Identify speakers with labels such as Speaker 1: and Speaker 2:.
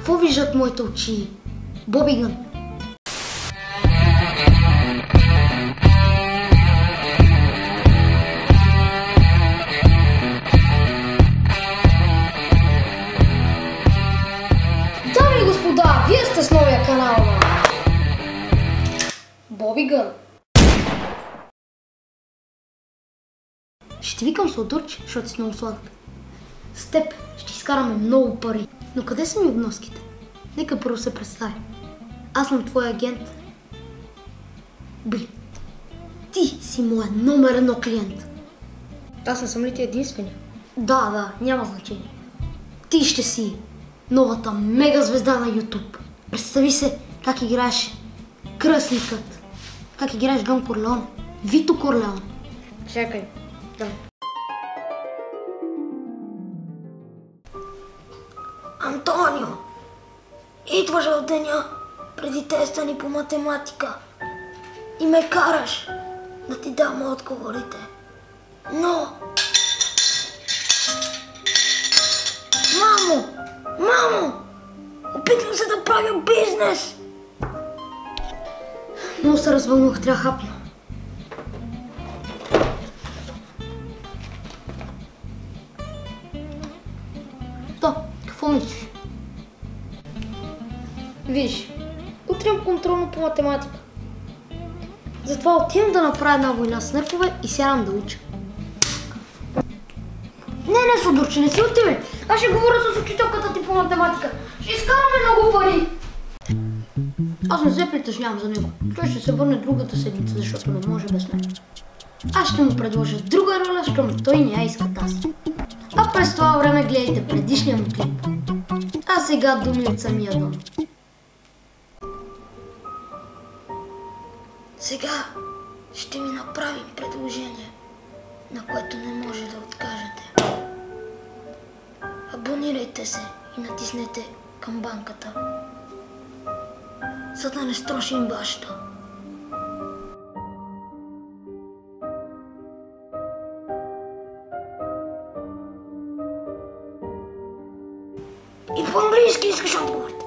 Speaker 1: Какво виждат моите очи? Бобигън. Дами и господа, вие сте с новия канал на Бобигън. Ще ти викам Сладурче, защото си много сладък. С теб ще изкараме много пари. Но къде са ми обноските? Нека първо се представя. Аз съм твой агент. Бли. Ти си моя номер 1 клиент. Аз не съм ли ти единствения? Да, няма значение. Ти ще си новата мега звезда на YouTube. Представи се как играеш кръстникът. Как играеш Дон Корлеоне. Вито Корлеоне. Чакай. Да. Антонио, идваш в деня преди теста ни по математика и ме караш да ти дам отговорите. Но... Мамо! Опитвам се да правя бизнес! Много се развълнувах, трябва хапна. Какво мислиш? Виж, утре имам контролно по математика. Затова отивам да направя една война с нерфове и сядам да уча. Не, Сладурче, не си отивай. Аз ще говоря с учителката ти по математика. Ще изкараме много пари. Аз не се притеснявам за него. Той ще се върне другата седмица, защото не може без мен. Аз ще му предложа друга роля, защото той не я иска тази. А през това време гледайте предишния му клип. А сега думи от самия дом. Сега ще ми направим предложение, на което не може да откажете. Абонирайте се и натиснете камбанката, за да не строшим баща. И по-английски искаш отговор.